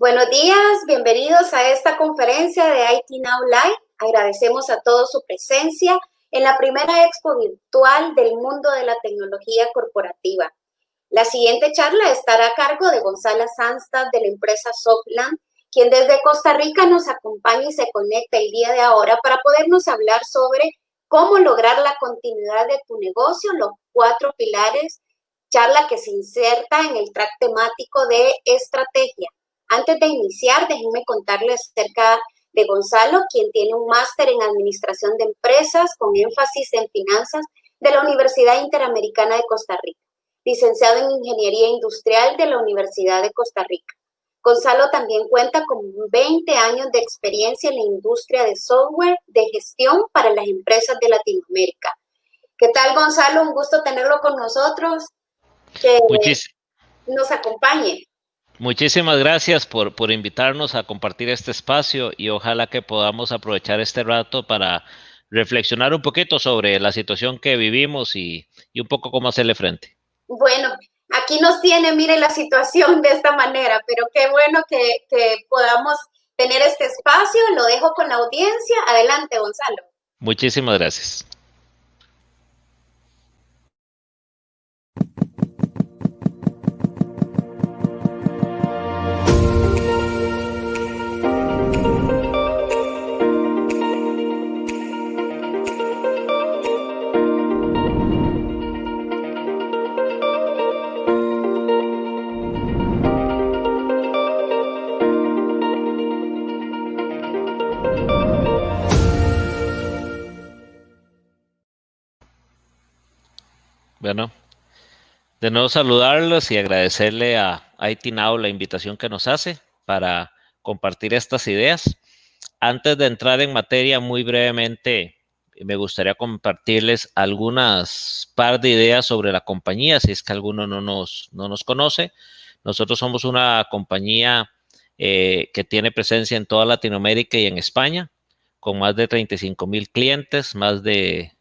Buenos días, bienvenidos a esta conferencia de IT Now Live. Agradecemos a todos su presencia en la primera expo virtual del mundo de la tecnología corporativa. La siguiente charla estará a cargo de Gonzalo Sanstad de la empresa Softland, quien desde Costa Rica nos acompaña y se conecta el día de ahora para podernos hablar sobre cómo lograr la continuidad de tu negocio, los 4 pilares, charla que se inserta en el track temático de estrategia. Antes de iniciar, déjenme contarles acerca de Gonzalo, quien tiene un máster en Administración de Empresas con énfasis en finanzas de la Universidad Interamericana de Costa Rica, licenciado en Ingeniería Industrial de la Universidad de Costa Rica. Gonzalo también cuenta con 20 años de experiencia en la industria de software de gestión para las empresas de Latinoamérica. ¿Qué tal, Gonzalo? Un gusto tenerlo con nosotros, que nos acompañe. Muchísimas gracias por invitarnos a compartir este espacio y ojalá que podamos aprovechar este rato para reflexionar un poquito sobre la situación que vivimos y un poco cómo hacerle frente. Bueno, aquí nos tiene, mire la situación de esta manera, pero qué bueno que podamos tener este espacio. Lo dejo con la audiencia. Adelante, Gonzalo. Muchísimas gracias. Bueno, de nuevo saludarlos y agradecerle a IT Now la invitación que nos hace para compartir estas ideas. Antes de entrar en materia, muy brevemente, me gustaría compartirles algunas par de ideas sobre la compañía, si es que alguno no nos conoce. Nosotros somos una compañía que tiene presencia en toda Latinoamérica y en España, con más de 35,000 clientes, más de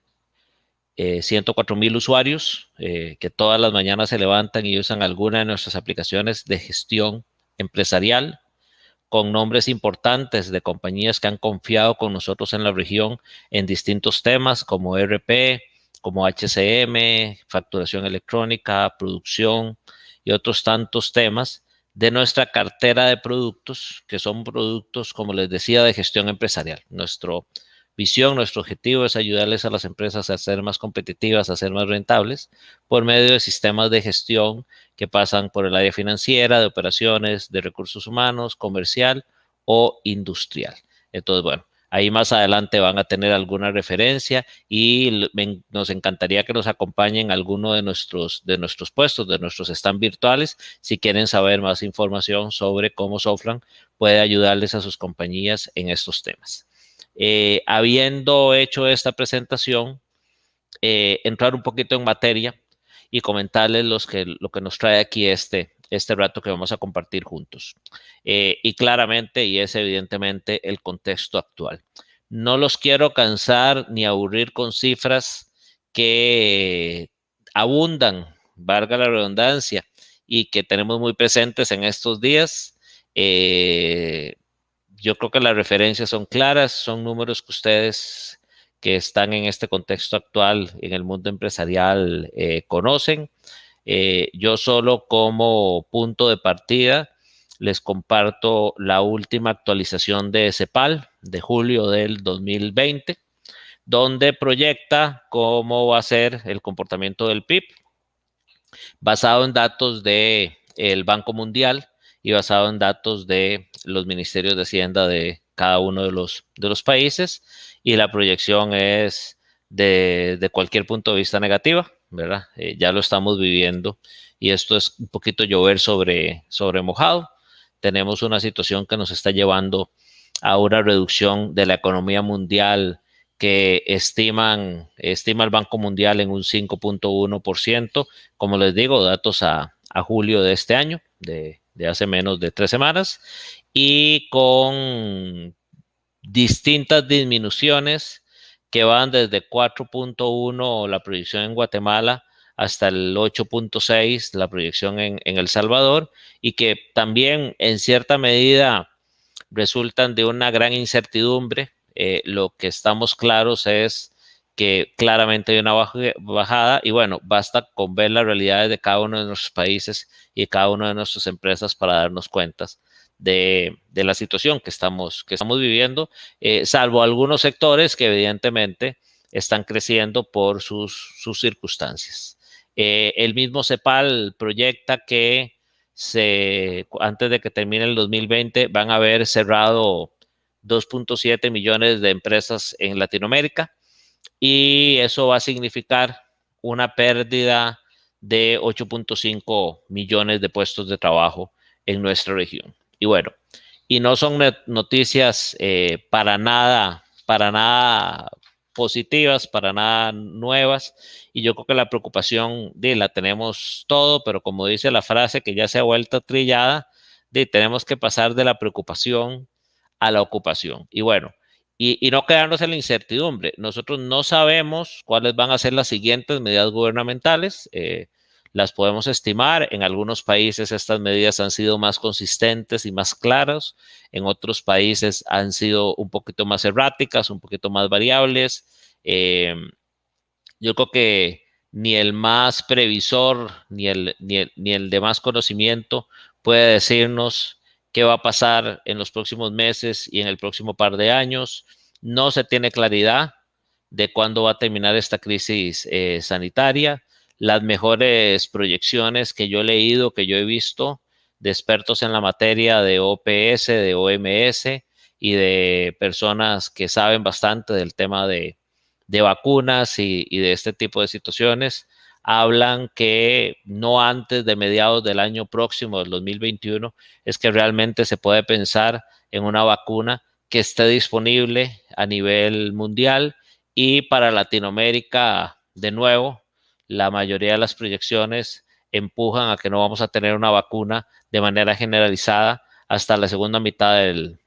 104,000 usuarios que todas las mañanas se levantan y usan alguna de nuestras aplicaciones de gestión empresarial, con nombres importantes de compañías que han confiado con nosotros en la región en distintos temas como ERP, como HCM, facturación electrónica, producción y otros tantos temas de nuestra cartera de productos, que son productos, como les decía, de gestión empresarial. Nuestra visión, nuestro objetivo es ayudarles a las empresas a ser más competitivas, a ser más rentables, por medio de sistemas de gestión que pasan por el área financiera, de operaciones, de recursos humanos, comercial o industrial. Entonces, bueno, ahí más adelante van a tener alguna referencia y nos encantaría que nos acompañen a alguno de nuestros puestos, de nuestros stands virtuales, si quieren saber más información sobre cómo Softland puede ayudarles a sus compañías en estos temas. Habiendo hecho esta presentación, entrar un poquito en materia y comentarles lo que nos trae aquí este rato que vamos a compartir juntos. Y claramente, y es evidentemente el contexto actual. No los quiero cansar ni aburrir con cifras que abundan, valga la redundancia, y que tenemos muy presentes en estos días. Yo creo que las referencias son claras, son números que ustedes que están en este contexto actual en el mundo empresarial conocen. Yo solo como punto de partida les comparto la última actualización de CEPAL de julio del 2020, donde proyecta cómo va a ser el comportamiento del PIB basado en datos del Banco Mundial y basado en datos de los ministerios de Hacienda de cada uno de los países, y la proyección es de cualquier punto de vista negativa, ¿verdad? Ya lo estamos viviendo y esto es un poquito llover sobre mojado. Tenemos una situación que nos está llevando a una reducción de la economía mundial que estima el Banco Mundial en un 5.1%, como les digo, datos a julio de este año, de hace menos de 3 semanas, y con distintas disminuciones que van desde 4.1 la proyección en Guatemala hasta el 8.6, la proyección en El Salvador, y que también en cierta medida resultan de una gran incertidumbre. Lo que estamos claros es que claramente hay una bajada y bueno, basta con ver las realidades de cada uno de nuestros países y de cada una de nuestras empresas para darnos cuenta de la situación que estamos viviendo, salvo algunos sectores que evidentemente están creciendo por sus circunstancias. El mismo CEPAL proyecta que antes de que termine el 2020 van a haber cerrado 2.7 millones de empresas en Latinoamérica y eso va a significar una pérdida de 8.5 millones de puestos de trabajo en nuestra región. Y bueno, y no son noticias para nada positivas, para nada nuevas, y yo creo que la preocupación la tenemos todo, pero como dice la frase que ya se ha vuelto trillada, tenemos que pasar de la preocupación a la ocupación. Y bueno, y no quedarnos en la incertidumbre. Nosotros no sabemos cuáles van a ser las siguientes medidas gubernamentales. Las podemos estimar. En algunos países estas medidas han sido más consistentes y más claras. En otros países han sido un poquito más erráticas, un poquito más variables. Yo creo que ni el más previsor ni el de más conocimiento puede decirnos qué va a pasar en los próximos meses y en el próximo par de años. No se tiene claridad de cuándo va a terminar esta crisis sanitaria. Las mejores proyecciones que yo he leído, que yo he visto de expertos en la materia de OPS, de OMS y de personas que saben bastante del tema de vacunas y de este tipo de situaciones, hablan que no antes de mediados del año próximo, del 2021, es que realmente se puede pensar en una vacuna que esté disponible a nivel mundial y para Latinoamérica, de nuevo, la mayoría de las proyecciones empujan a que no vamos a tener una vacuna de manera generalizada hasta la segunda mitad del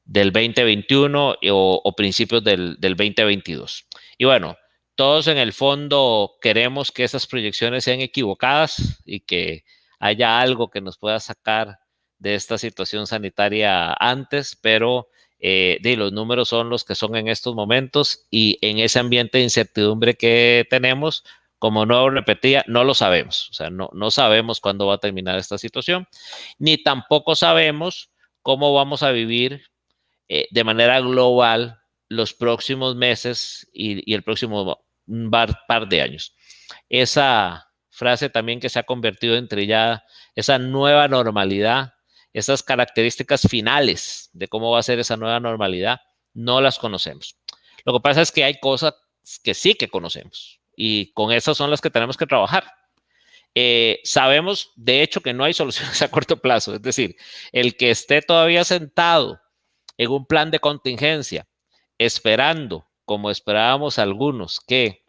2021 o principios del 2022. Y bueno, todos en el fondo queremos que esas proyecciones sean equivocadas y que haya algo que nos pueda sacar de esta situación sanitaria antes, pero los números son los que son en estos momentos y en ese ambiente de incertidumbre que tenemos, como no repetía, no lo sabemos. O sea, no sabemos cuándo va a terminar esta situación, ni tampoco sabemos cómo vamos a vivir de manera global los próximos meses y el próximo par de años. Esa frase también que se ha convertido en trillada, esa nueva normalidad, esas características finales de cómo va a ser esa nueva normalidad, no las conocemos. Lo que pasa es que hay cosas que sí que conocemos y con esas son las que tenemos que trabajar. Sabemos, de hecho, que no hay soluciones a corto plazo, es decir, el que esté todavía sentado en un plan de contingencia, esperando, como esperábamos algunos, que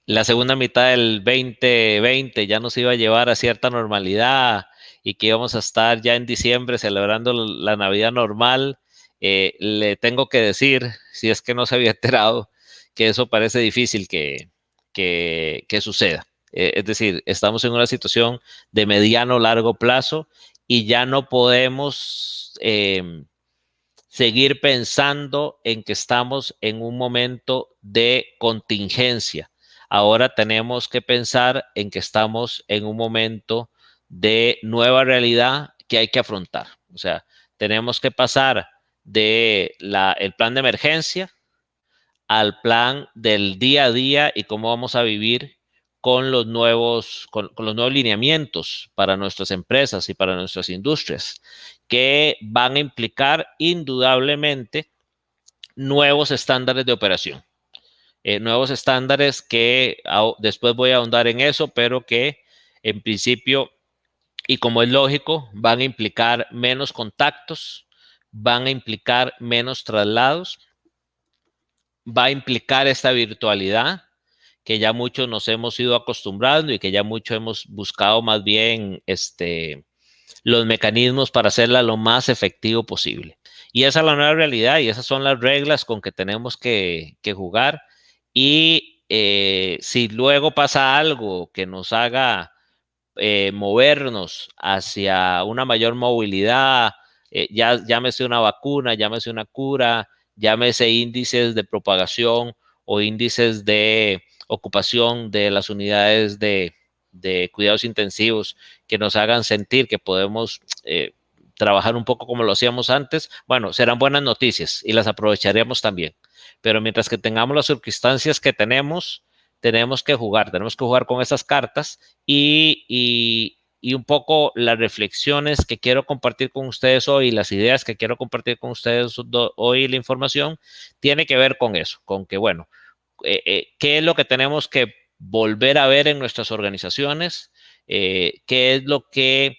la segunda mitad del 2020 ya nos iba a llevar a cierta normalidad y que íbamos a estar ya en diciembre celebrando la Navidad normal, le tengo que decir, si es que no se había enterado, que eso parece difícil que suceda. Es decir, estamos en una situación de mediano largo plazo y ya no podemos seguir pensando en que estamos en un momento de contingencia. Ahora tenemos que pensar en que estamos en un momento de nueva realidad que hay que afrontar. O sea, tenemos que pasar del plan de emergencia al plan del día a día y cómo vamos a vivir con los nuevos lineamientos para nuestras empresas y para nuestras industrias, que van a implicar indudablemente nuevos estándares de operación. Nuevos estándares que después voy a ahondar en eso, pero que en principio, y como es lógico, van a implicar menos contactos, van a implicar menos traslados, va a implicar esta virtualidad que ya muchos nos hemos ido acostumbrando y que ya mucho hemos buscado más bien los mecanismos para hacerla lo más efectivo posible. Y esa es la nueva realidad y esas son las reglas con que tenemos que jugar y si luego pasa algo que nos haga movernos hacia una mayor movilidad, ya llámese una vacuna, llámese una cura, llámese índices de propagación o índices de ocupación de las unidades de cuidados intensivos que nos hagan sentir que podemos trabajar un poco como lo hacíamos antes, bueno, serán buenas noticias y las aprovecharemos también. Pero mientras que tengamos las circunstancias que tenemos que jugar con esas cartas y un poco las reflexiones que quiero compartir con ustedes hoy, las ideas que quiero compartir con ustedes hoy, la información, tiene que ver con eso, con que, bueno, qué es lo que tenemos que volver a ver en nuestras organizaciones, qué es lo que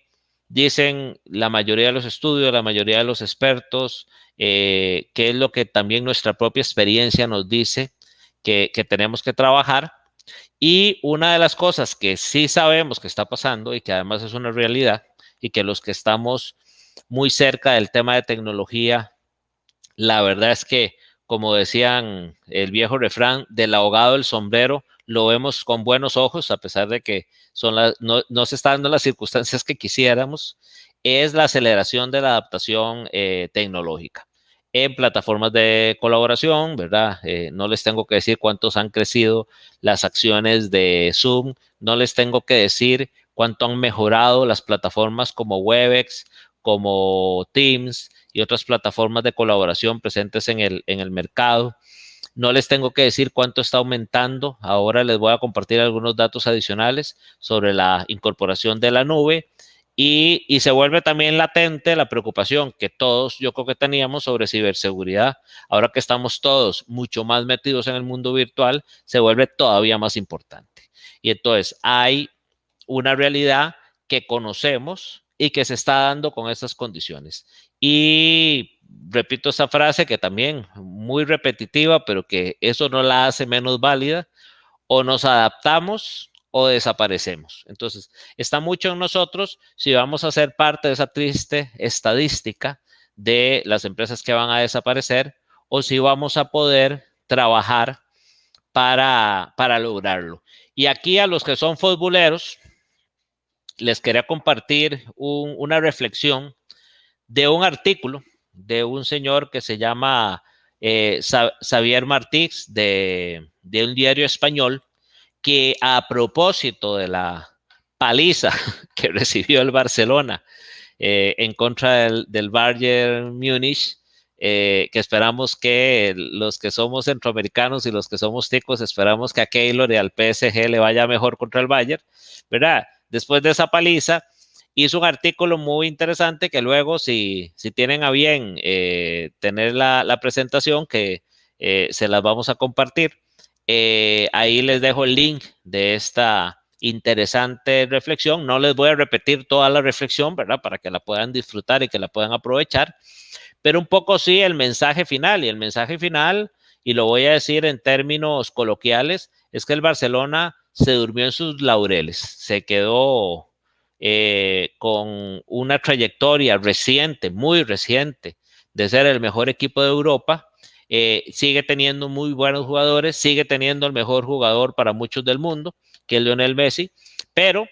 dicen la mayoría de los estudios, la mayoría de los expertos, qué es lo que también nuestra propia experiencia nos dice que tenemos que trabajar. Y una de las cosas que sí sabemos que está pasando y que además es una realidad y que los que estamos muy cerca del tema de tecnología, la verdad es que, como decían el viejo refrán, del ahogado del sombrero, lo vemos con buenos ojos, a pesar de que no se están dando las circunstancias que quisiéramos, es la aceleración de la adaptación tecnológica en plataformas de colaboración, ¿verdad? No les tengo que decir cuántos han crecido las acciones de Zoom, no les tengo que decir cuánto han mejorado las plataformas como Webex, como Teams y otras plataformas de colaboración presentes en el mercado. No les tengo que decir cuánto está aumentando. Ahora les voy a compartir algunos datos adicionales sobre la incorporación de la nube y se vuelve también latente la preocupación que todos yo creo que teníamos sobre ciberseguridad. Ahora que estamos todos mucho más metidos en el mundo virtual, se vuelve todavía más importante. Y entonces hay una realidad que conocemos y que se está dando con estas condiciones. Y repito esa frase que también muy repetitiva, pero que eso no la hace menos válida: o nos adaptamos o desaparecemos. Entonces, está mucho en nosotros si vamos a ser parte de esa triste estadística de las empresas que van a desaparecer o si vamos a poder trabajar para lograrlo. Y aquí a los que son futboleros, les quería compartir una reflexión de un artículo de un señor que se llama Xavier Martix, de un diario español, que a propósito de la paliza que recibió el Barcelona en contra del Bayern Múnich, que esperamos que los que somos centroamericanos y los que somos ticos, esperamos que a Keylor y al PSG le vaya mejor contra el Bayern, ¿verdad? Después de esa paliza, hizo un artículo muy interesante que luego, si tienen a bien tener la presentación, que se las vamos a compartir. Ahí les dejo el link de esta interesante reflexión. No les voy a repetir toda la reflexión, ¿verdad? Para que la puedan disfrutar y que la puedan aprovechar, pero un poco sí el mensaje final. Y el mensaje final, y lo voy a decir en términos coloquiales, es que el Barcelona se durmió en sus laureles, se quedó con una trayectoria reciente, muy reciente, de ser el mejor equipo de Europa. Sigue teniendo muy buenos jugadores, sigue teniendo el mejor jugador para muchos del mundo, que es Lionel Messi, pero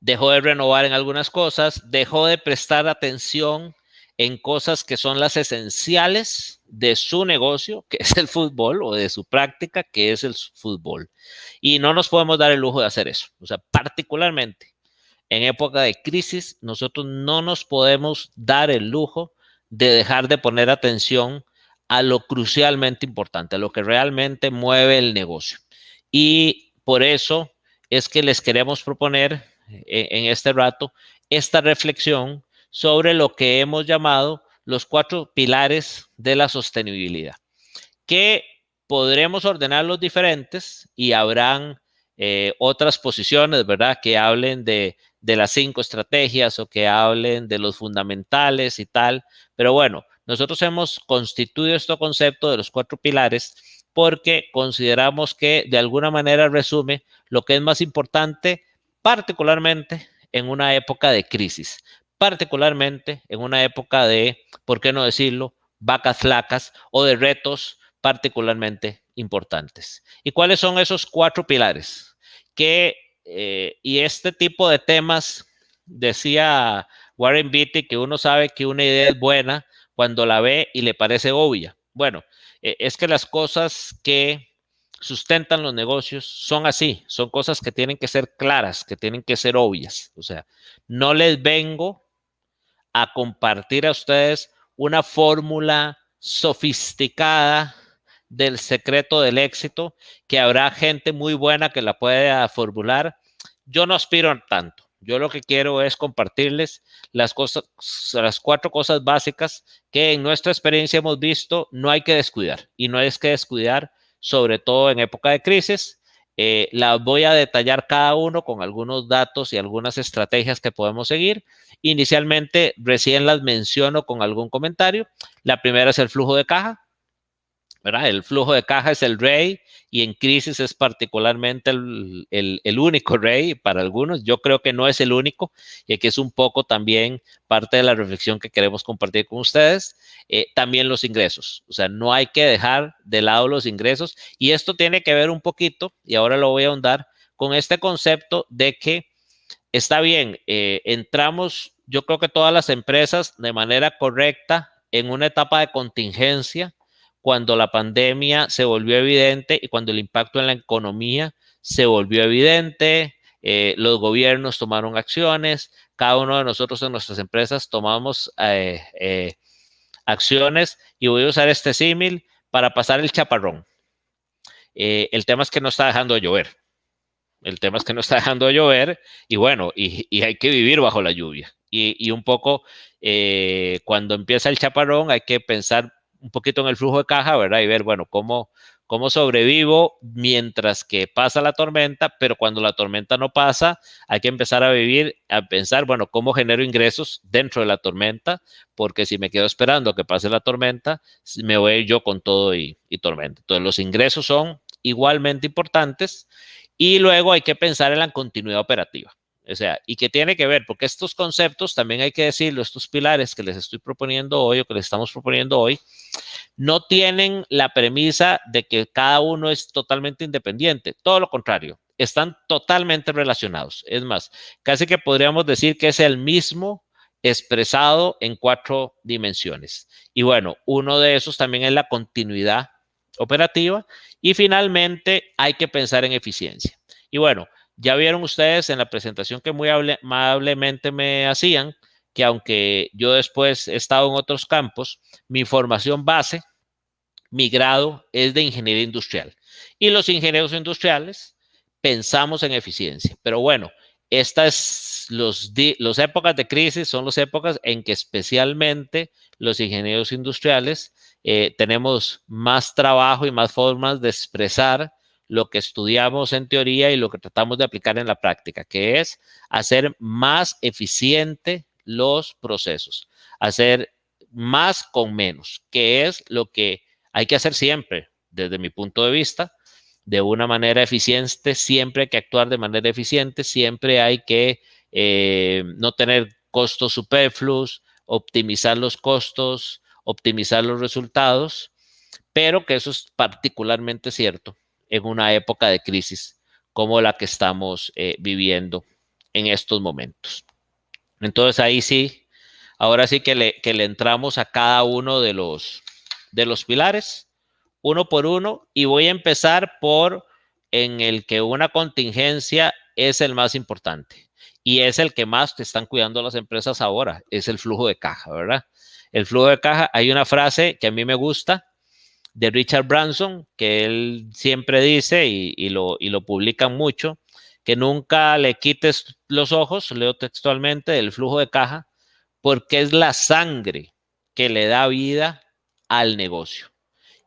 dejó de renovar en algunas cosas, dejó de prestar atención en cosas que son las esenciales de su negocio, que es el fútbol, o de su práctica, que es el fútbol. Y no nos podemos dar el lujo de hacer eso. O sea, particularmente en época de crisis, nosotros no nos podemos dar el lujo de dejar de poner atención a lo crucialmente importante, a lo que realmente mueve el negocio. Y por eso es que les queremos proponer en este rato esta reflexión sobre lo que hemos llamado los 4 pilares de la sostenibilidad, que podremos ordenar los diferentes y habrán otras posiciones, ¿verdad? Que hablen de las 5 estrategias o que hablen de los fundamentales y tal. Pero bueno, nosotros hemos constituido este concepto de los 4 pilares porque consideramos que de alguna manera resume lo que es más importante, particularmente en una época de crisis, particularmente en una época de, ¿por qué no decirlo?, vacas flacas o de retos particularmente importantes. ¿Y cuáles son esos 4 pilares? Y este tipo de temas, decía Warren Beatty, que uno sabe que una idea es buena cuando la ve y le parece obvia. Bueno, es que las cosas que sustentan los negocios son así, son cosas que tienen que ser claras, que tienen que ser obvias. O sea, no les vengo a compartir a ustedes una fórmula sofisticada del secreto del éxito, que habrá gente muy buena que la pueda formular. Yo no aspiro a tanto. Yo lo que quiero es compartirles las 4 cosas básicas que en nuestra experiencia hemos visto no hay que descuidar. Y no hay que descuidar, sobre todo en época de crisis. Las voy a detallar cada uno con algunos datos y algunas estrategias que podemos seguir. Inicialmente, recién las menciono con algún comentario. La primera es el flujo de caja, ¿verdad? El flujo de caja es el rey y en crisis es particularmente el único rey para algunos. Yo creo que no es el único y aquí es un poco también parte de la reflexión que queremos compartir con ustedes. También los ingresos, o sea, no hay que dejar de lado los ingresos y esto tiene que ver un poquito, y ahora lo voy a ahondar, con este concepto de que está bien, entramos, yo creo que todas las empresas de manera correcta en una etapa de contingencia, cuando la pandemia se volvió evidente y cuando el impacto en la economía se volvió evidente, los gobiernos tomaron acciones, cada uno de nosotros en nuestras empresas tomamos acciones, y voy a usar este símil para pasar el chaparrón. El tema es que no está dejando de llover. El tema es que no está dejando de llover y bueno, y hay que vivir bajo la lluvia. Y un poco cuando empieza el chaparrón hay que pensar un poquito en el flujo de caja, ¿verdad? Y ver, bueno, cómo sobrevivo mientras que pasa la tormenta, pero cuando la tormenta no pasa, hay que empezar a vivir, a pensar, bueno, cómo genero ingresos dentro de la tormenta, porque si me quedo esperando que pase la tormenta, me voy a ir yo con todo y tormenta. Entonces, los ingresos son igualmente importantes. Y luego hay que pensar en la continuidad operativa. O sea, ¿y qué tiene que ver? Porque estos conceptos, también hay que decirlo, estos pilares que les estoy proponiendo hoy o que les estamos proponiendo hoy, no tienen la premisa de que cada uno es totalmente independiente. Todo lo contrario, están totalmente relacionados. Es más, casi que podríamos decir que es el mismo expresado en 4 dimensiones. Y bueno, uno de esos también es la continuidad operativa. Y finalmente hay que pensar en eficiencia. Y bueno, ya vieron ustedes en la presentación que muy amablemente me hacían, que aunque yo después he estado en otros campos, mi formación base, mi grado es de ingeniería industrial. Y los ingenieros industriales pensamos en eficiencia. Pero bueno, estas las épocas de crisis son las épocas en que especialmente los ingenieros industriales tenemos más trabajo y más formas de expresar lo que estudiamos en teoría y lo que tratamos de aplicar en la práctica, que es hacer más eficiente los procesos, hacer más con menos, que es lo que hay que hacer siempre, desde mi punto de vista, de una manera eficiente, siempre hay que actuar de manera eficiente, siempre hay que no tener costos superfluos, optimizar los costos, optimizar los resultados, pero que eso es particularmente cierto en una época de crisis como la que estamos viviendo en estos momentos. Entonces ahí sí, ahora sí que le entramos a cada uno de los pilares, uno por uno, y voy a empezar por en el que una contingencia es el más importante y es el que más te están cuidando las empresas ahora, es el flujo de caja, ¿verdad? El flujo de caja, hay una frase que a mí me gusta de Richard Branson, que él siempre dice y lo publican mucho, que nunca le quites los ojos, leo textualmente, del flujo de caja, porque es la sangre que le da vida al negocio.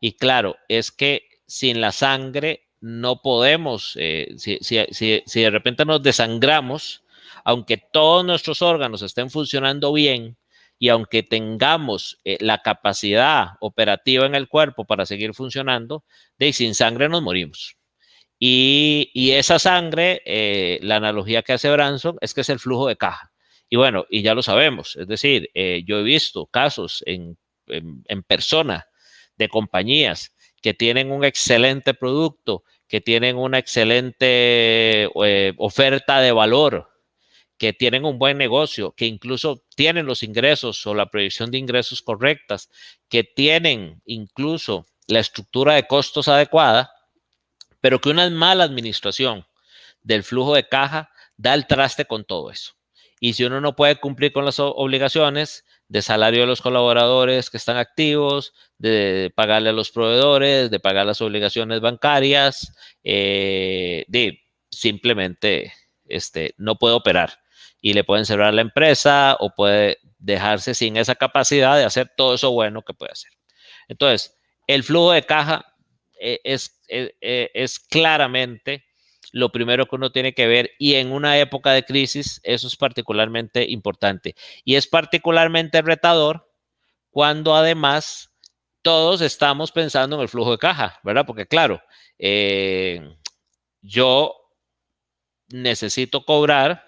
Y claro, es que sin la sangre no podemos, si de repente nos desangramos, aunque todos nuestros órganos estén funcionando bien y aunque tengamos la capacidad operativa en el cuerpo para seguir funcionando, sin sangre nos morimos. Y esa sangre, la analogía que hace Branson es que es el flujo de caja. Y bueno, y ya lo sabemos, es decir, yo he visto casos en persona de compañías que tienen un excelente producto, que tienen una excelente oferta de valor, que tienen un buen negocio, que incluso tienen los ingresos o la proyección de ingresos correctas, que tienen incluso la estructura de costos adecuada, pero que una mala administración del flujo de caja da el traste con todo eso. Y si uno no puede cumplir con las obligaciones de salario de los colaboradores que están activos, de pagarle a los proveedores, de pagar las obligaciones bancarias, simplemente no puede operar y le pueden cerrar la empresa o puede dejarse sin esa capacidad de hacer todo eso bueno que puede hacer. Entonces, el flujo de caja es claramente lo primero que uno tiene que ver, y en una época de crisis eso es particularmente importante y es particularmente retador cuando además todos estamos pensando en el flujo de caja, ¿verdad? Porque claro, yo necesito cobrar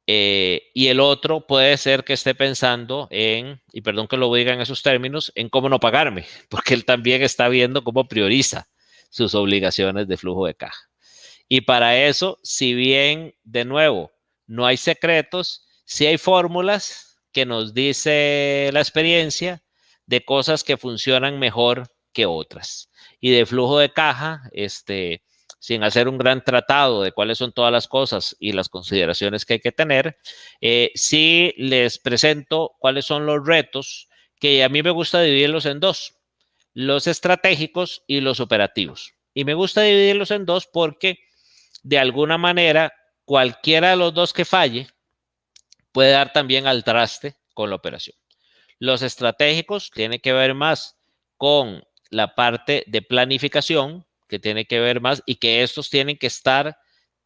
y el otro puede ser que esté pensando en, y perdón que lo diga en esos términos, en cómo no pagarme, porque él también está viendo cómo prioriza sus obligaciones de flujo de caja. Y para eso, si bien, de nuevo, no hay secretos, sí hay fórmulas que nos dice la experiencia de cosas que funcionan mejor que otras. Y de flujo de caja, sin hacer un gran tratado de cuáles son todas las cosas y las consideraciones que hay que tener, sí les presento cuáles son los retos que a mí me gusta dividirlos en dos, los estratégicos y los operativos. Y me gusta dividirlos en dos porque de alguna manera cualquiera de los dos que falle puede dar también al traste con la operación. Los estratégicos tienen que ver más con la parte de planificación, que tiene que ver más, y que estos tienen que estar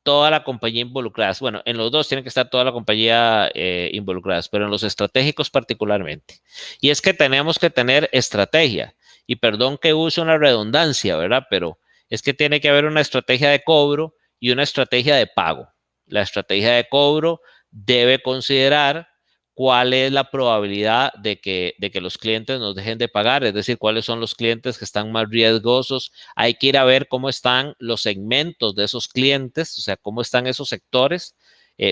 toda la compañía involucrada. Bueno, en los dos tienen que estar toda la compañía involucradas, pero en los estratégicos particularmente. Y es que tenemos que tener estrategia. Y perdón que use una redundancia, ¿verdad? Pero es que tiene que haber una estrategia de cobro y una estrategia de pago. La estrategia de cobro debe considerar cuál es la probabilidad de que los clientes nos dejen de pagar, es decir, cuáles son los clientes que están más riesgosos. Hay que ir a ver cómo están los segmentos de esos clientes, o sea, cómo están esos sectores,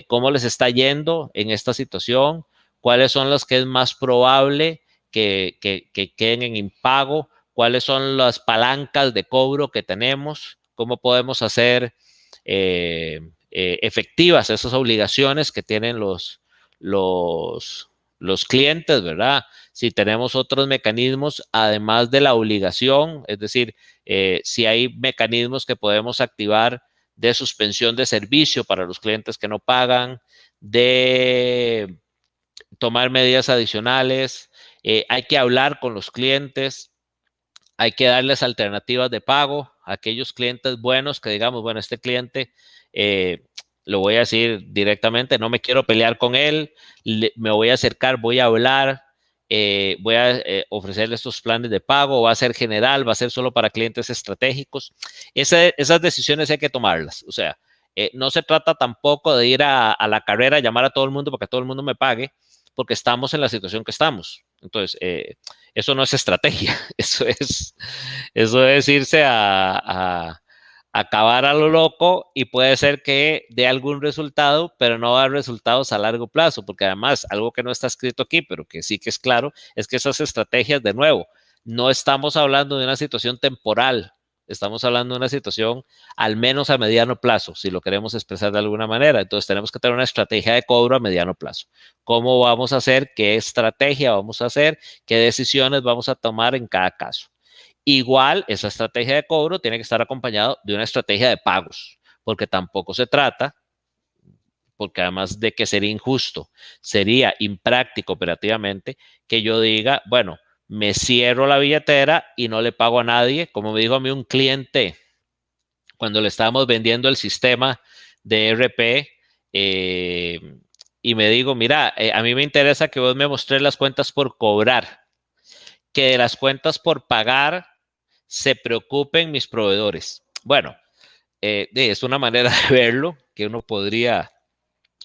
cómo les está yendo en esta situación, cuáles son los que es más probable que queden en impago, cuáles son las palancas de cobro que tenemos, cómo podemos hacer efectivas esas obligaciones que tienen los clientes, ¿verdad? Si tenemos otros mecanismos, además de la obligación, es decir, si hay mecanismos que podemos activar de suspensión de servicio para los clientes que no pagan, de tomar medidas adicionales, hay que hablar con los clientes, hay que darles alternativas de pago a aquellos clientes buenos que digamos, bueno, este cliente lo voy a decir directamente, no me quiero pelear con él, me voy a acercar, voy a hablar, voy a ofrecerle estos planes de pago, va a ser general, va a ser solo para clientes estratégicos. Esas decisiones hay que tomarlas, o sea, no se trata tampoco de ir a la carrera, llamar a todo el mundo para que todo el mundo me pague, porque estamos en la situación que estamos. Entonces, eso no es estrategia, eso es irse a acabar a lo loco y puede ser que dé algún resultado, pero no va a dar resultados a largo plazo, porque además algo que no está escrito aquí, pero que sí que es claro, es que esas estrategias, de nuevo, no estamos hablando de una situación temporal, estamos hablando de una situación al menos a mediano plazo, si lo queremos expresar de alguna manera. Entonces tenemos que tener una estrategia de cobro a mediano plazo. ¿Cómo vamos a hacer? ¿Qué estrategia vamos a hacer? ¿Qué decisiones vamos a tomar en cada caso? Igual, esa estrategia de cobro tiene que estar acompañado de una estrategia de pagos, porque tampoco se trata, porque además de que sería injusto, sería impráctico operativamente que yo diga, bueno, me cierro la billetera y no le pago a nadie, como me dijo a mí un cliente cuando le estábamos vendiendo el sistema de ERP, y me digo, mira, a mí me interesa que vos me mostres las cuentas por cobrar, que de las cuentas por pagar se preocupen mis proveedores. Bueno, es una manera de verlo que uno podría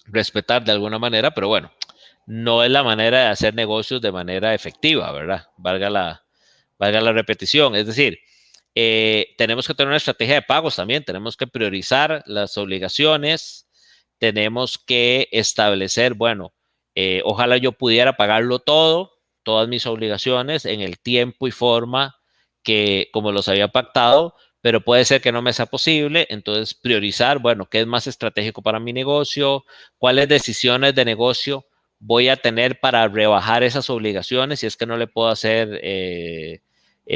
respetar de alguna manera, pero bueno, no es la manera de hacer negocios de manera efectiva, ¿verdad? Valga la repetición. Es decir, Tenemos que tener una estrategia de pagos también, tenemos que priorizar las obligaciones, tenemos que establecer, bueno, ojalá yo pudiera pagarlo todo, todas mis obligaciones en el tiempo y forma que como los había pactado, pero puede ser que no me sea posible, entonces priorizar, bueno, qué es más estratégico para mi negocio, cuáles decisiones de negocio voy a tener para rebajar esas obligaciones si es que no le puedo hacer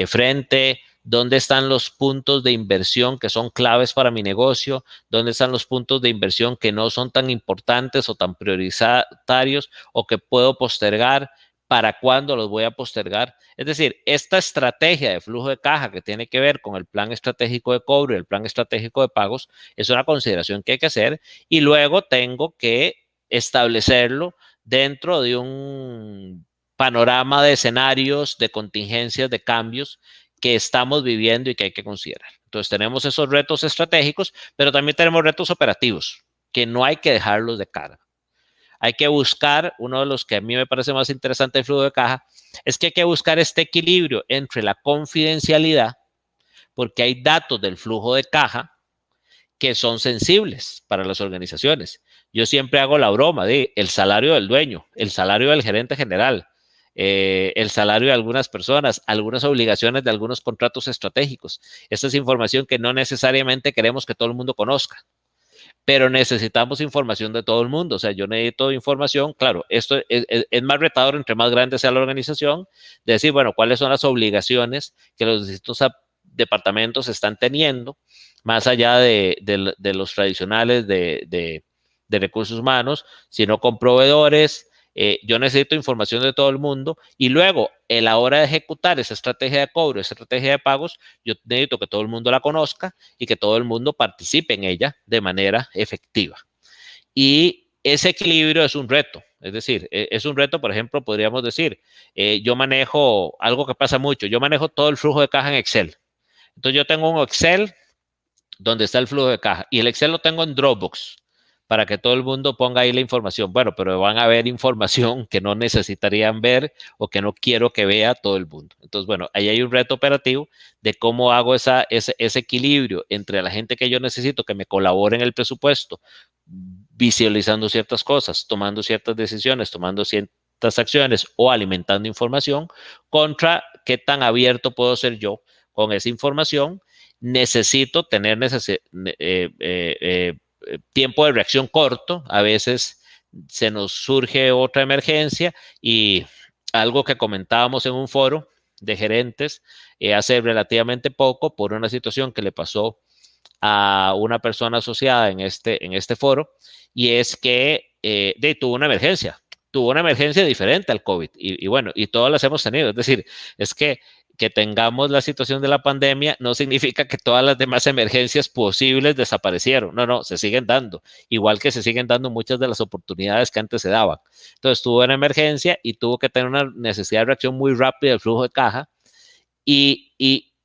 frente, dónde están los puntos de inversión que son claves para mi negocio, dónde están los puntos de inversión que no son tan importantes o tan prioritarios o que puedo postergar, para cuándo los voy a postergar. Es decir, esta estrategia de flujo de caja que tiene que ver con el plan estratégico de cobro y el plan estratégico de pagos es una consideración que hay que hacer y luego tengo que establecerlo dentro de un panorama de escenarios, de contingencias, de cambios que estamos viviendo y que hay que considerar. Entonces tenemos esos retos estratégicos, pero también tenemos retos operativos que no hay que dejarlos de cara. Hay que buscar, uno de los que a mí me parece más interesante del flujo de caja, es que hay que buscar este equilibrio entre la confidencialidad, porque hay datos del flujo de caja que son sensibles para las organizaciones. Yo siempre hago la broma de el salario del dueño, el salario del gerente general, el salario de algunas personas, algunas obligaciones de algunos contratos estratégicos. Esta es información que no necesariamente queremos que todo el mundo conozca, pero necesitamos información de todo el mundo. O sea, yo necesito información, claro, esto es más retador entre más grande sea la organización, de decir, bueno, cuáles son las obligaciones que los distintos departamentos están teniendo, más allá de los tradicionales de recursos humanos, sino con proveedores. Yo necesito información de todo el mundo y luego, a la hora de ejecutar esa estrategia de cobro, esa estrategia de pagos, yo necesito que todo el mundo la conozca y que todo el mundo participe en ella de manera efectiva. Y ese equilibrio es un reto. Es decir, es un reto, por ejemplo, podríamos decir, yo manejo algo que pasa mucho, yo manejo todo el flujo de caja en Excel. Entonces yo tengo un Excel donde está el flujo de caja y el Excel lo tengo en Dropbox para que todo el mundo ponga ahí la información. Bueno, pero van a ver información que no necesitarían ver o que no quiero que vea todo el mundo. Entonces, bueno, ahí hay un reto operativo de cómo hago ese equilibrio entre la gente que yo necesito que me colabore en el presupuesto, visualizando ciertas cosas, tomando ciertas decisiones, tomando ciertas acciones o alimentando información, contra qué tan abierto puedo ser yo con esa información. Necesito tener tiempo de reacción corto, a veces se nos surge otra emergencia y algo que comentábamos en un foro de gerentes hace relativamente poco por una situación que le pasó a una persona asociada en este foro y es que tuvo una emergencia diferente al COVID y bueno, y todas las hemos tenido, es decir, es que tengamos la situación de la pandemia no significa que todas las demás emergencias posibles desaparecieron. No, se siguen dando. Igual que se siguen dando muchas de las oportunidades que antes se daban. Entonces tuvo una emergencia y tuvo que tener una necesidad de reacción muy rápida del flujo de caja y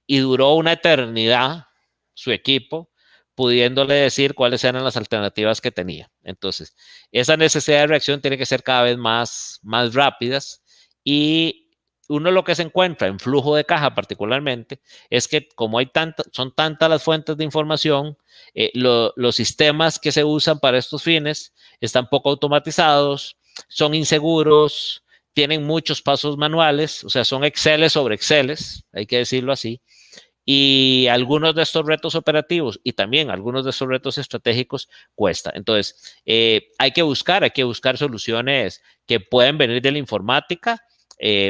duró una eternidad su equipo pudiéndole decir cuáles eran las alternativas que tenía. Entonces, esa necesidad de reacción tiene que ser cada vez más rápidas y uno lo que se encuentra en flujo de caja particularmente es que como son tantas las fuentes de información, los sistemas que se usan para estos fines están poco automatizados, son inseguros, tienen muchos pasos manuales, o sea, son Exceles sobre Exceles, hay que decirlo así, y algunos de estos retos operativos y también algunos de estos retos estratégicos cuesta. Entonces, hay que buscar soluciones que pueden venir de la informática.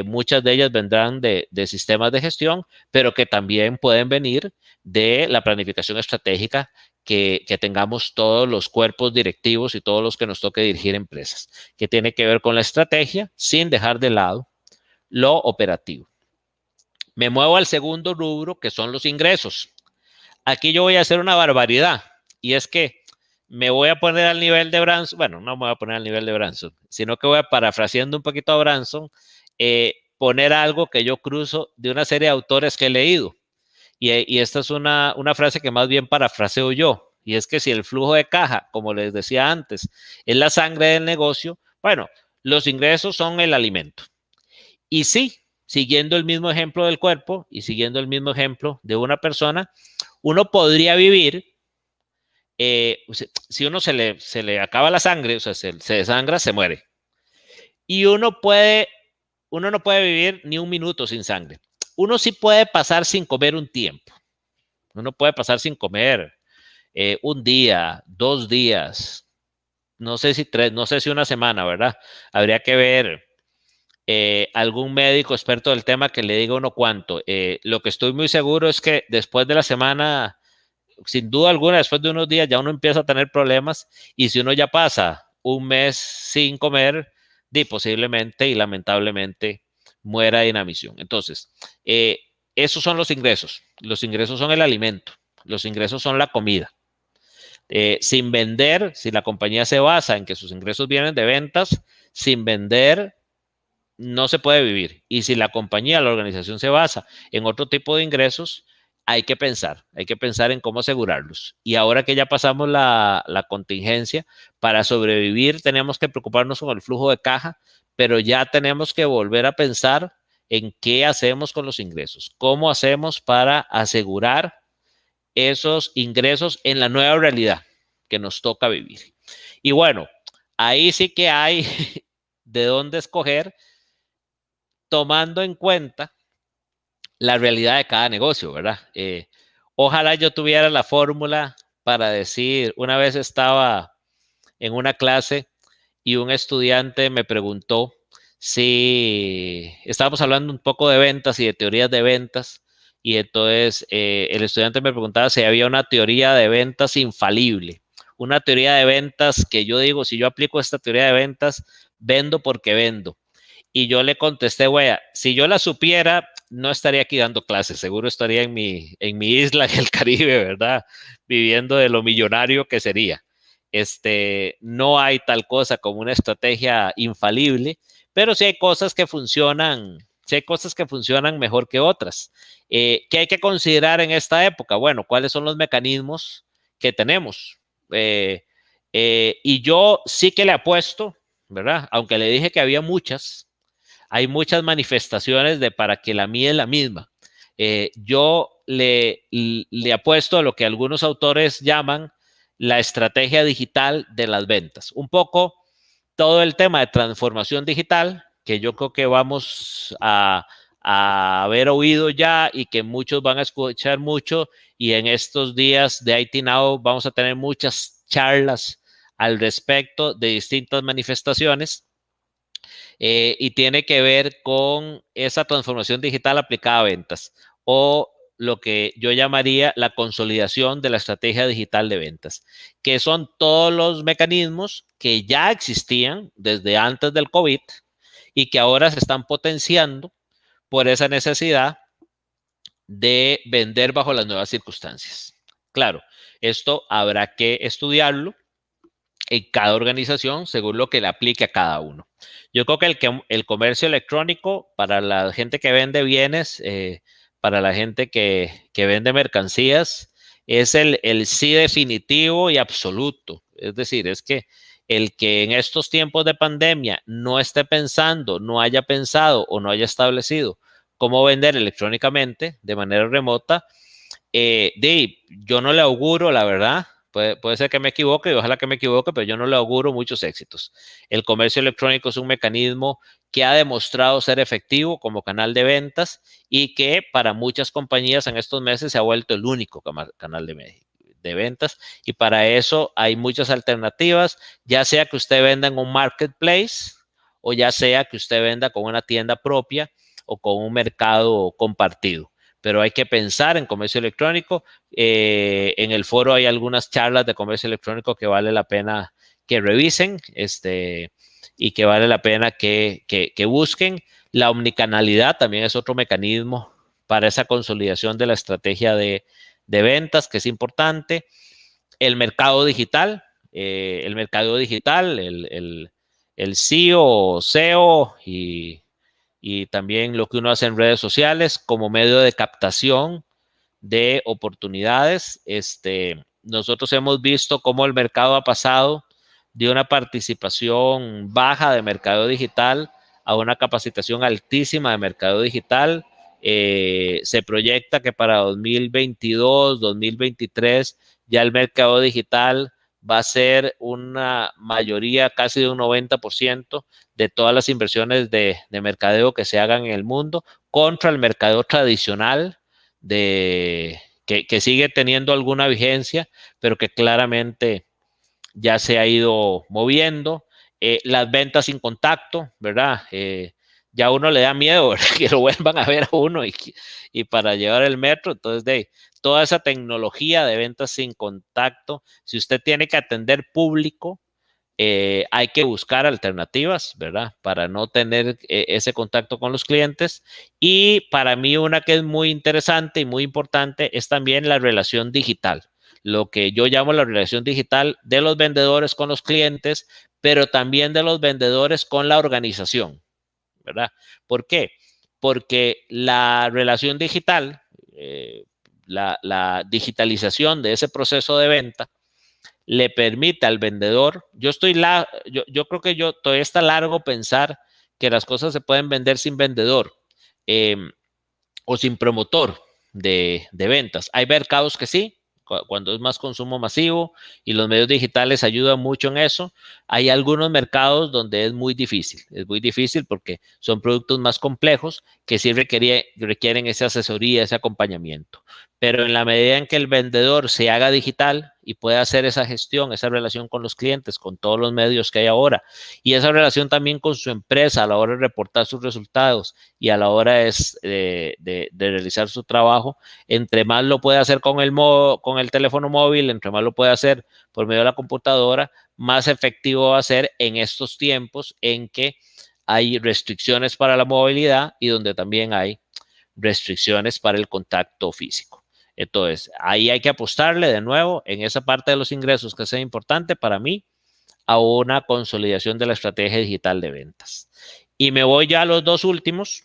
Muchas de ellas vendrán de sistemas de gestión, pero que también pueden venir de la planificación estratégica que tengamos todos los cuerpos directivos y todos los que nos toque dirigir empresas, que tiene que ver con la estrategia sin dejar de lado lo operativo. Me muevo al segundo rubro, que son los ingresos. Aquí yo voy a hacer una barbaridad, y es que me voy a poner al nivel de Branson, bueno, no me voy a poner al nivel de Branson, sino que voy a, parafraseando un poquito a Branson, poner algo que yo cruzo de una serie de autores que he leído. Y esta es una frase que más bien parafraseo yo, y es que si el flujo de caja, como les decía antes, es la sangre del negocio, bueno, los ingresos son el alimento. Y sí, siguiendo el mismo ejemplo del cuerpo y siguiendo el mismo ejemplo de una persona, uno podría vivir, si uno se le acaba la sangre, o sea, se desangra, se muere. Y uno no puede vivir ni un minuto sin sangre. Uno sí puede pasar sin comer un tiempo. Uno puede pasar sin comer un día, 2 días, no sé si 3, no sé si una semana, ¿verdad? Habría que ver algún médico experto del tema que le diga uno cuánto. Lo que estoy muy seguro es que después de la semana, sin duda alguna, después de unos días ya uno empieza a tener problemas y si uno ya pasa un mes sin comer, posiblemente y lamentablemente muera de inanición. Entonces, esos son los ingresos. Los ingresos son el alimento. Los ingresos son la comida. Sin vender, si la compañía se basa en que sus ingresos vienen de ventas, sin vender no se puede vivir. Y si la compañía, la organización se basa en otro tipo de ingresos, hay que pensar en cómo asegurarlos. Y ahora que ya pasamos la contingencia, para sobrevivir tenemos que preocuparnos con el flujo de caja, pero ya tenemos que volver a pensar en qué hacemos con los ingresos, cómo hacemos para asegurar esos ingresos en la nueva realidad que nos toca vivir. Y bueno, ahí sí que hay de dónde escoger tomando en cuenta la realidad de cada negocio, ¿verdad? Ojalá yo tuviera la fórmula para decir, una vez estaba en una clase y un estudiante me preguntó si estábamos hablando un poco de ventas y de teorías de ventas, y entonces el estudiante me preguntaba si había una teoría de ventas infalible, una teoría de ventas que yo digo, si yo aplico esta teoría de ventas, vendo porque vendo. Y yo le contesté, güey, si yo la supiera, no estaría aquí dando clases, seguro estaría en mi isla, en el Caribe, ¿verdad? Viviendo de lo millonario que sería. No hay tal cosa como una estrategia infalible, pero sí hay cosas que funcionan, sí hay cosas que funcionan mejor que otras. ¿Qué hay que considerar en esta época? Bueno, ¿cuáles son los mecanismos que tenemos? Y yo sí que le apuesto, ¿verdad? Aunque le dije que había muchas, hay muchas manifestaciones de para que la mía es la misma. Yo le apuesto a lo que algunos autores llaman la estrategia digital de las ventas. Un poco todo el tema de transformación digital, que yo creo que vamos a haber oído ya y que muchos van a escuchar mucho, y en estos días de IT Now vamos a tener muchas charlas al respecto de distintas manifestaciones. Y tiene que ver con esa transformación digital aplicada a ventas o lo que yo llamaría la consolidación de la estrategia digital de ventas, que son todos los mecanismos que ya existían desde antes del COVID y que ahora se están potenciando por esa necesidad de vender bajo las nuevas circunstancias. Claro, esto habrá que estudiarlo en cada organización según lo que le aplique a cada uno. Yo creo que el comercio electrónico para la gente que vende bienes, para la gente que vende mercancías, es el sí definitivo y absoluto. Es decir, es que el que en estos tiempos de pandemia no esté pensando, no haya pensado o no haya establecido cómo vender electrónicamente de manera remota, yo no le auguro, la verdad, puede ser que me equivoque y ojalá que me equivoque, pero yo no le auguro muchos éxitos. El comercio electrónico es un mecanismo que ha demostrado ser efectivo como canal de ventas y que para muchas compañías en estos meses se ha vuelto el único canal de ventas, y para eso hay muchas alternativas, ya sea que usted venda en un marketplace o ya sea que usted venda con una tienda propia o con un mercado compartido. Pero hay que pensar en comercio electrónico. En el foro hay algunas charlas de comercio electrónico que vale la pena que revisen y que vale la pena que busquen. La omnicanalidad también es otro mecanismo para esa consolidación de la estrategia de ventas, que es importante. El mercado digital, el SEO, SEO y también lo que uno hace en redes sociales como medio de captación de oportunidades. Nosotros hemos visto cómo el mercado ha pasado de una participación baja de mercado digital a una capacitación altísima de mercadeo digital. Se proyecta que para 2022, 2023, ya el mercado digital va a ser una mayoría, casi de un 90% de todas las inversiones de mercadeo que se hagan en el mundo, contra el mercadeo tradicional que sigue teniendo alguna vigencia, pero que claramente ya se ha ido moviendo. Las ventas sin contacto, ¿verdad? Ya a uno le da miedo, ¿verdad? Que lo vuelvan a ver a uno y para llevar el metro. Entonces, toda esa tecnología de ventas sin contacto, si usted tiene que atender público, hay que buscar alternativas, ¿verdad? Para no tener ese contacto con los clientes. Y para mí una que es muy interesante y muy importante es también la relación digital, lo que yo llamo la relación digital de los vendedores con los clientes, pero también de los vendedores con la organización, ¿verdad? ¿Por qué? Porque la relación digital, la digitalización de ese proceso de venta, le permite al vendedor, yo creo que todavía está largo pensar que las cosas se pueden vender sin vendedor eh, o sin promotor de ventas. Hay mercados que sí, cuando es más consumo masivo y los medios digitales ayudan mucho en eso. Hay algunos mercados donde es muy difícil porque son productos más complejos que sí requieren esa asesoría, ese acompañamiento. Pero en la medida en que el vendedor se haga digital y pueda hacer esa gestión, esa relación con los clientes, con todos los medios que hay ahora, y esa relación también con su empresa a la hora de reportar sus resultados y a la hora de realizar su trabajo, entre más lo puede hacer con el teléfono móvil, entre más lo puede hacer por medio de la computadora, más efectivo va a ser en estos tiempos en que hay restricciones para la movilidad y donde también hay restricciones para el contacto físico. Entonces, ahí hay que apostarle de nuevo en esa parte de los ingresos que sea importante para mí a una consolidación de la estrategia digital de ventas. Y me voy ya a los dos últimos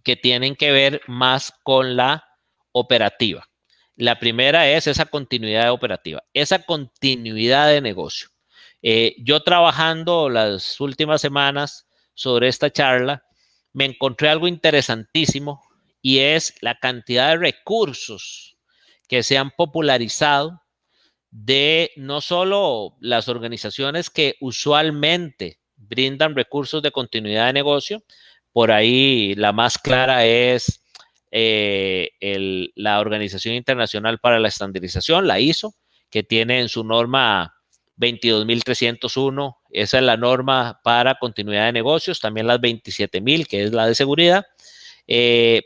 que tienen que ver más con la operativa. La primera es esa continuidad operativa, esa continuidad de negocio. Yo trabajando las últimas semanas sobre esta charla, me encontré algo interesantísimo y es la cantidad de recursos que se han popularizado de no solo las organizaciones que usualmente brindan recursos de continuidad de negocio, por ahí la más clara es la Organización Internacional para la Estandarización, la ISO, que tiene en su norma 22.301, esa es la norma para continuidad de negocios, también las 27.000, que es la de seguridad,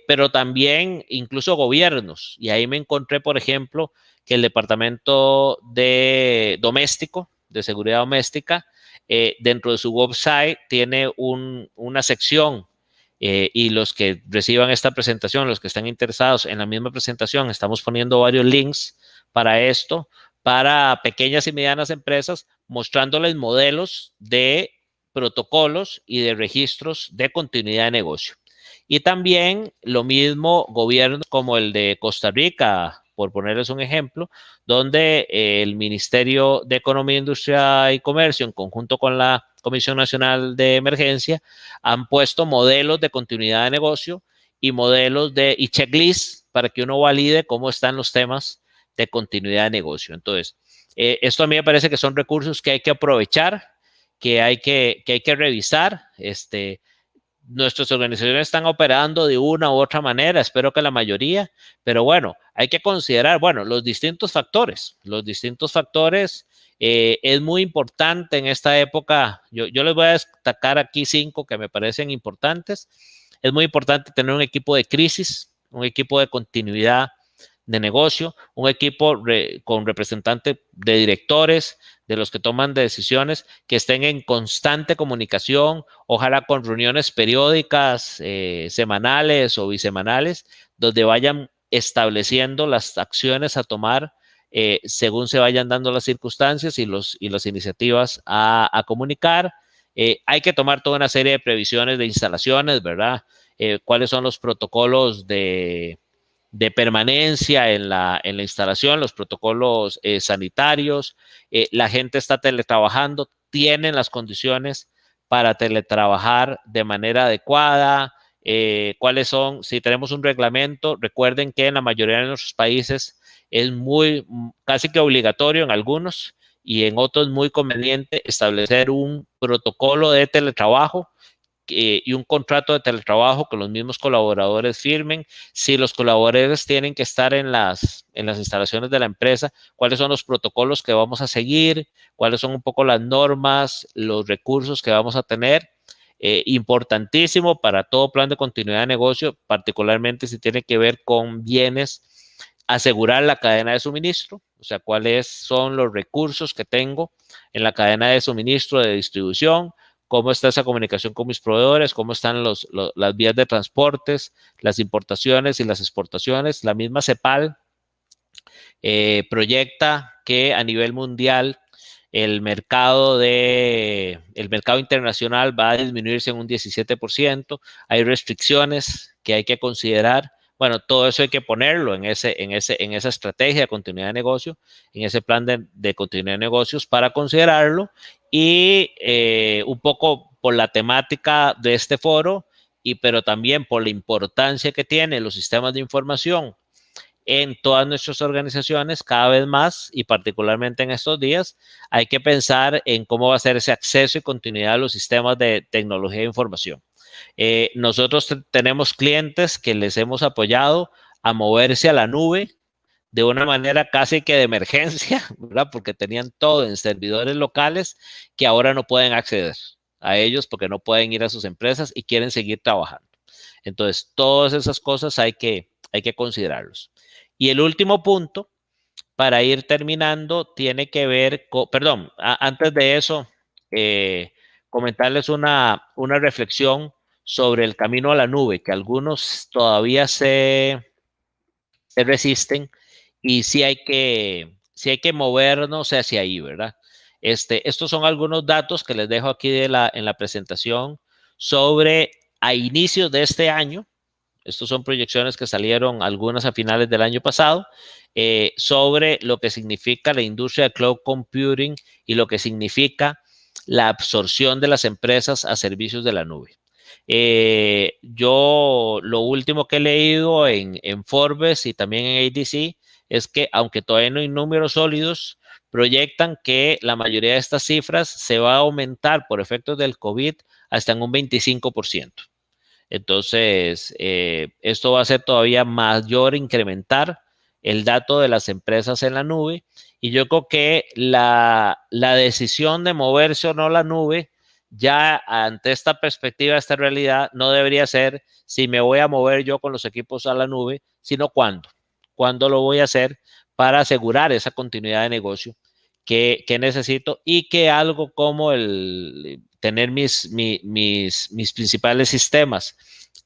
pero también incluso gobiernos. Y ahí me encontré, por ejemplo, que el Departamento de Seguridad Doméstica, dentro de su website tiene una sección y los que reciban esta presentación, los que están interesados en la misma presentación, estamos poniendo varios links para esto, para pequeñas y medianas empresas, mostrándoles modelos de protocolos y de registros de continuidad de negocio. Y también lo mismo gobiernos como el de Costa Rica, por ponerles un ejemplo, donde el Ministerio de Economía, Industria y Comercio, en conjunto con la Comisión Nacional de Emergencia, han puesto modelos de continuidad de negocio y modelos y checklists para que uno valide cómo están los temas de continuidad de negocio. Entonces, esto a mí me parece que son recursos que hay que aprovechar, que hay que revisar. Nuestras organizaciones están operando de una u otra manera, espero que la mayoría, pero bueno, hay que considerar, bueno, los distintos factores. Es muy importante en esta época. Yo les voy a destacar aquí 5 que me parecen importantes. Es muy importante tener un equipo de crisis, un equipo de continuidad de negocio, un equipo con representantes de directores, de los que toman decisiones, que estén en constante comunicación, ojalá con reuniones periódicas, semanales o bisemanales, donde vayan estableciendo las acciones a tomar según se vayan dando las circunstancias y las iniciativas a comunicar. Hay que tomar toda una serie de previsiones de instalaciones, ¿verdad? ¿Cuáles son los protocolos de permanencia en la instalación, los protocolos sanitarios? La gente está teletrabajando, tienen las condiciones para teletrabajar de manera adecuada, cuáles son, si tenemos un reglamento, recuerden que en la mayoría de nuestros países es casi que obligatorio en algunos y en otros muy conveniente establecer un protocolo de teletrabajo y un contrato de teletrabajo que los mismos colaboradores firmen. Si los colaboradores tienen que estar en las instalaciones de la empresa, cuáles son los protocolos que vamos a seguir, cuáles son un poco las normas, los recursos que vamos a tener. Importantísimo para todo plan de continuidad de negocio, particularmente si tiene que ver con bienes, asegurar la cadena de suministro, o sea, cuáles son los recursos que tengo en la cadena de suministro, de distribución, cómo está esa comunicación con mis proveedores, cómo están las vías de transportes, las importaciones y las exportaciones. La misma CEPAL proyecta que a nivel mundial el mercado internacional va a disminuirse en un 17%. Hay restricciones que hay que considerar. Bueno, todo eso hay que ponerlo en esa estrategia de continuidad de negocio, en ese plan de continuidad de negocios para considerarlo y un poco por la temática de este foro, pero también por la importancia que tienen los sistemas de información en todas nuestras organizaciones, cada vez más y particularmente en estos días, hay que pensar en cómo va a ser ese acceso y continuidad a los sistemas de tecnología de información. Nosotros tenemos clientes que les hemos apoyado a moverse a la nube de una manera casi que de emergencia, ¿verdad? Porque tenían todo en servidores locales que ahora no pueden acceder a ellos porque no pueden ir a sus empresas y quieren seguir trabajando. Entonces, todas esas cosas hay que considerarlos. Y el último punto, para ir terminando, tiene que ver con, perdón, antes de eso, comentarles una reflexión sobre el camino a la nube, que algunos todavía se resisten y sí hay que movernos hacia ahí, ¿verdad? Estos son algunos datos que les dejo aquí en la presentación sobre a inicios de este año. Estos son proyecciones que salieron algunas a finales del año pasado sobre lo que significa la industria de cloud computing y lo que significa la absorción de las empresas a servicios de la nube. Yo lo último que he leído en Forbes y también en ADC es que aunque todavía no hay números sólidos, proyectan que la mayoría de estas cifras se va a aumentar por efectos del COVID hasta en un 25%. Entonces, esto va a ser todavía mayor, incrementar el dato de las empresas en la nube. Y yo creo que la decisión de moverse o no a la nube, ya ante esta perspectiva, esta realidad, no debería ser si me voy a mover yo con los equipos a la nube, sino cuándo. ¿Cuándo lo voy a hacer para asegurar esa continuidad de negocio que necesito y que algo como tener mis principales sistemas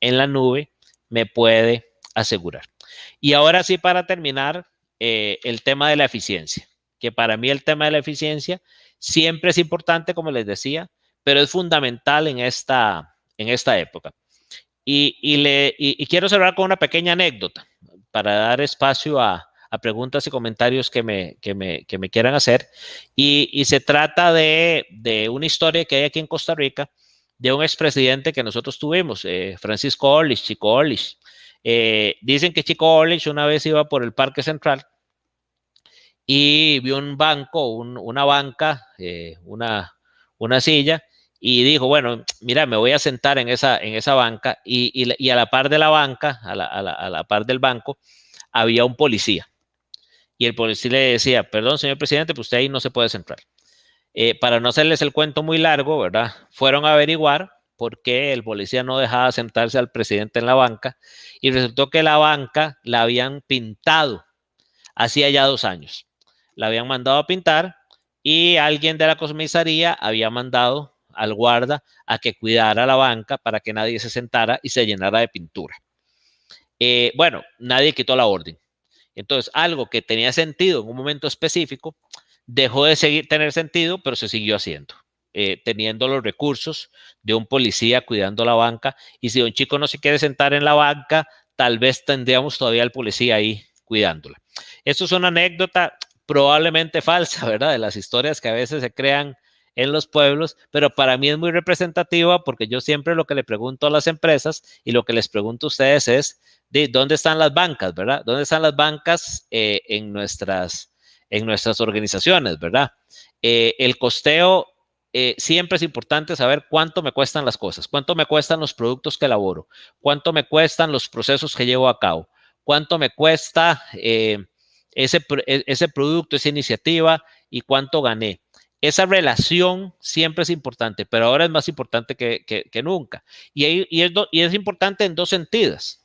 en la nube me puede asegurar? Y ahora sí, para terminar, el tema de la eficiencia, que para mí el tema de la eficiencia siempre es importante, como les decía, pero es fundamental en esta época. Y quiero cerrar con una pequeña anécdota para dar espacio a preguntas y comentarios que me quieran hacer. Y se trata de una historia que hay aquí en Costa Rica de un expresidente que nosotros tuvimos, Francisco Orlich, Chico Orlich. Dicen que Chico Orlich una vez iba por el Parque Central y vio un banco, una banca, una silla, y dijo, bueno, mira, me voy a sentar en esa banca, y a la par de la banca, a la par del banco, había un policía. Y el policía le decía, perdón, señor presidente, pues usted ahí no se puede sentar. Para no hacerles el cuento muy largo, ¿verdad? Fueron a averiguar por qué el policía no dejaba sentarse al presidente en la banca, y resultó que la banca la habían pintado hacía ya 2 años. La habían mandado a pintar y alguien de la comisaría había mandado al guarda a que cuidara la banca para que nadie se sentara y se llenara de pintura. Bueno, nadie quitó la orden. Entonces, algo que tenía sentido en un momento específico, dejó de tener sentido, pero se siguió haciendo, teniendo los recursos de un policía cuidando la banca. Y si un chico no se quiere sentar en la banca, tal vez tendríamos todavía al policía ahí cuidándola. Esto es una anécdota probablemente falsa, ¿verdad? De las historias que a veces se crean en los pueblos, pero para mí es muy representativa porque yo siempre lo que le pregunto a las empresas y lo que les pregunto a ustedes es, ¿dónde están las bancas, verdad? ¿Dónde están las bancas en nuestras organizaciones, verdad? El costeo, siempre es importante saber cuánto me cuestan las cosas, cuánto me cuestan los productos que elaboro, cuánto me cuestan los procesos que llevo a cabo, cuánto me cuesta ese producto, esa iniciativa y cuánto gané. Esa relación siempre es importante, pero ahora es más importante que nunca. Y es importante en dos sentidos.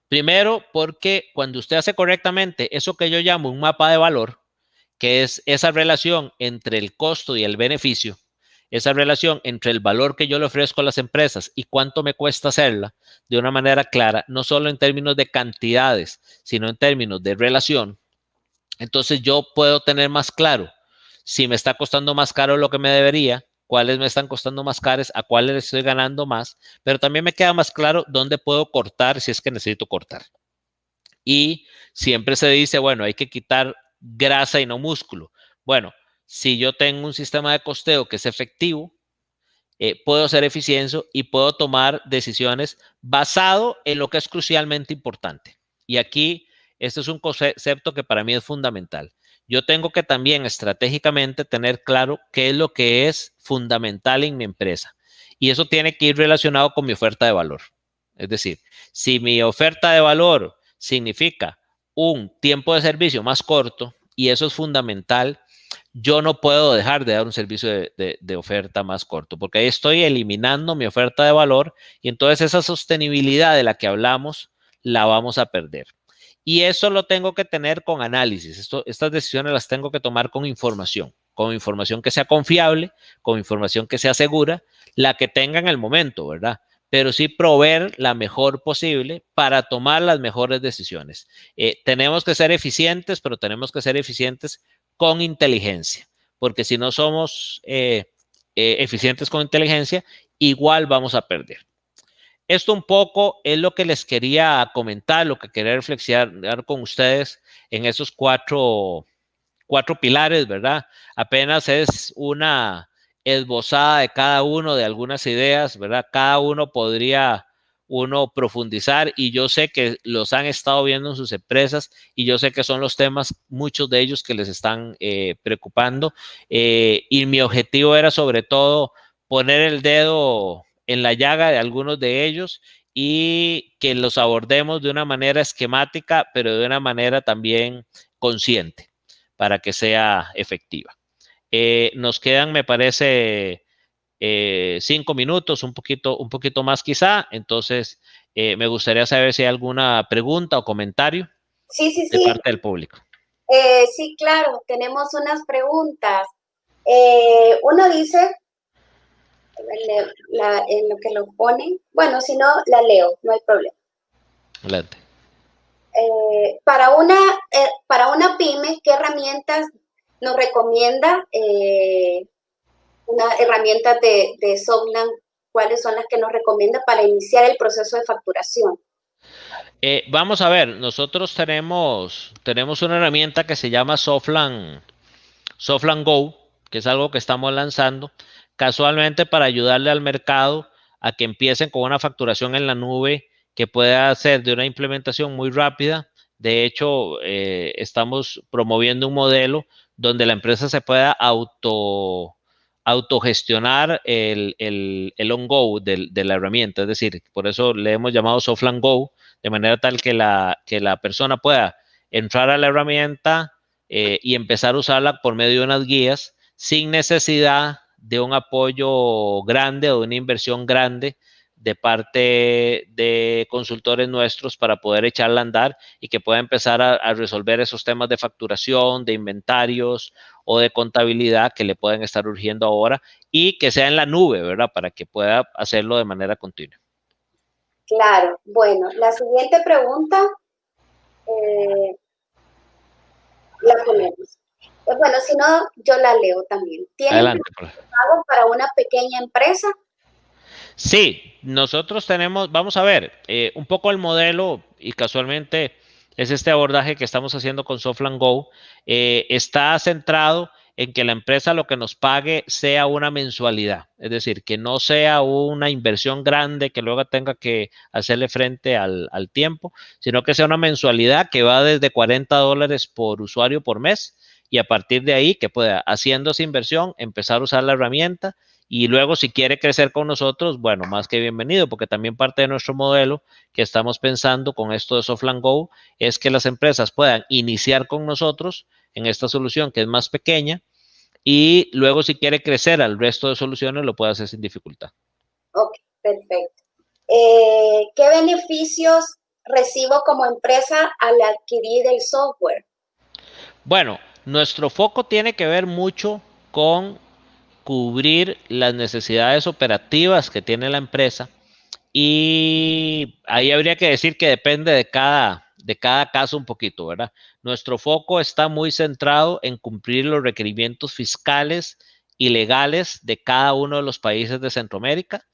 Primero, porque cuando usted hace correctamente eso que yo llamo un mapa de valor, que es esa relación entre el costo y el beneficio, esa relación entre el valor que yo le ofrezco a las empresas y cuánto me cuesta hacerla de una manera clara, no solo en términos de cantidades, sino en términos de relación. Entonces yo puedo tener más claro si me está costando más caro lo que me debería, cuáles me están costando más caros, a cuáles estoy ganando más, pero también me queda más claro dónde puedo cortar si es que necesito cortar. Y siempre se dice, bueno, hay que quitar grasa y no músculo. Bueno, si yo tengo un sistema de costeo que es efectivo, puedo ser eficiente y puedo tomar decisiones basado en lo que es crucialmente importante. Y aquí, este es un concepto que para mí es fundamental. Yo tengo que también estratégicamente tener claro qué es lo que es fundamental en mi empresa. Y eso tiene que ir relacionado con mi oferta de valor. Es decir, si mi oferta de valor significa un tiempo de servicio más corto, y eso es fundamental, yo no puedo dejar de dar un servicio de oferta más corto, porque ahí estoy eliminando mi oferta de valor y entonces esa sostenibilidad de la que hablamos la vamos a perder. Y eso lo tengo que tener con análisis. Estas decisiones las tengo que tomar con información que sea confiable, con información que sea segura, la que tenga en el momento, ¿verdad? Pero sí proveer la mejor posible para tomar las mejores decisiones. Tenemos que ser eficientes, pero tenemos que ser eficientes con inteligencia, porque si no somos eficientes con inteligencia, igual vamos a perder. Esto un poco es lo que les quería comentar, lo que quería reflexionar con ustedes en esos cuatro pilares, ¿verdad? Apenas es una esbozada de cada uno de algunas ideas, ¿verdad? Cada uno podría profundizar y yo sé que los han estado viendo en sus empresas y yo sé que son los temas, muchos de ellos que les están preocupando y mi objetivo era sobre todo poner el dedo en la llaga de algunos de ellos y que los abordemos de una manera esquemática, pero de una manera también consciente para que sea efectiva. Nos quedan, me parece, 5 minutos, un poquito más quizá. Entonces, me gustaría saber si hay alguna pregunta o comentario de parte del público. Sí, claro, tenemos unas preguntas. Uno dice, en lo que lo ponen, bueno, si no, la leo, no hay problema. Adelante. Para una pyme, ¿qué herramientas nos recomienda? Una herramienta de Softland, ¿cuáles son las que nos recomienda para iniciar el proceso de facturación? Vamos a ver, nosotros tenemos una herramienta que se llama Softland Go, que es algo que estamos lanzando casualmente para ayudarle al mercado a que empiecen con una facturación en la nube que pueda ser de una implementación muy rápida. De hecho, estamos promoviendo un modelo donde la empresa se pueda autogestionar el on-go de la herramienta. Es decir, por eso le hemos llamado Softland Go, de manera tal que la persona pueda entrar a la herramienta y empezar a usarla por medio de unas guías sin necesidad de un apoyo grande o de una inversión grande de parte de consultores nuestros para poder echarla a andar y que pueda empezar a resolver esos temas de facturación, de inventarios o de contabilidad que le pueden estar urgiendo ahora y que sea en la nube, ¿verdad? Para que pueda hacerlo de manera continua. Claro. Bueno, la siguiente pregunta la ponemos. Bueno, si no, yo la leo también. ¿Tienen pago para una pequeña empresa? Sí, nosotros tenemos, vamos a ver, un poco el modelo y casualmente es este abordaje que estamos haciendo con Softland Go, está centrado en que la empresa lo que nos pague sea una mensualidad, es decir, que no sea una inversión grande que luego tenga que hacerle frente al tiempo, sino que sea una mensualidad que va desde $40 por usuario por mes, y a partir de ahí que pueda, haciendo esa inversión, empezar a usar la herramienta. Y luego, si quiere crecer con nosotros, bueno, más que bienvenido, porque también parte de nuestro modelo que estamos pensando con esto de Softland Go es que las empresas puedan iniciar con nosotros en esta solución que es más pequeña, y luego si quiere crecer al resto de soluciones lo puede hacer sin dificultad. Ok, perfecto. ¿Qué beneficios recibo como empresa al adquirir el software? Bueno, nuestro foco tiene que ver mucho con cubrir las necesidades operativas que tiene la empresa, y ahí habría que decir que depende de cada caso un poquito, ¿verdad? Nuestro foco está muy centrado en cumplir los requerimientos fiscales y legales de cada uno de los países de Centroamérica.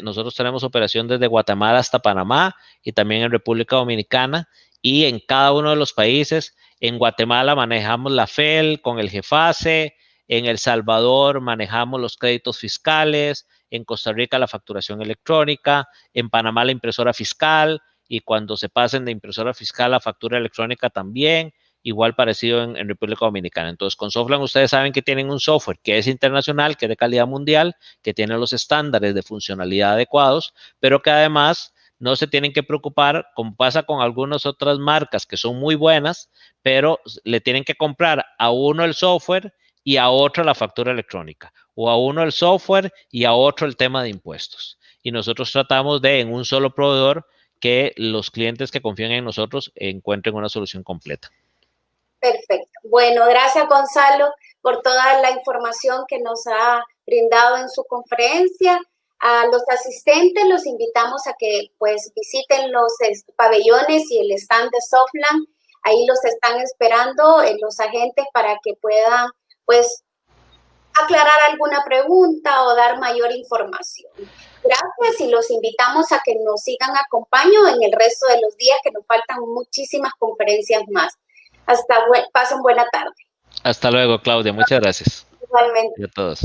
Nosotros tenemos operación desde Guatemala hasta Panamá y también en República Dominicana, y en cada uno de los países, en Guatemala manejamos la FEL con el GEFASE, en El Salvador manejamos los créditos fiscales, en Costa Rica la facturación electrónica, en Panamá la impresora fiscal, y cuando se pasen de impresora fiscal a factura electrónica también, igual parecido en República Dominicana. Entonces, con Softland ustedes saben que tienen un software que es internacional, que es de calidad mundial, que tiene los estándares de funcionalidad adecuados, pero que además no se tienen que preocupar, como pasa con algunas otras marcas que son muy buenas, pero le tienen que comprar a uno el software y a otro la factura electrónica, o a uno el software y a otro el tema de impuestos. Y nosotros tratamos de, en un solo proveedor, que los clientes que confían en nosotros encuentren una solución completa. Perfecto. Bueno, gracias Gonzalo por toda la información que nos ha brindado en su conferencia. A los asistentes los invitamos a que pues visiten los pabellones y el stand de Softland. Ahí los están esperando los agentes para que puedan pues aclarar alguna pregunta o dar mayor información. Gracias, y los invitamos a que nos sigan acompañando en el resto de los días, que nos faltan muchísimas conferencias más. Pasen buena tarde. Hasta luego, Claudia. Muchas gracias. Igualmente. Y a todos.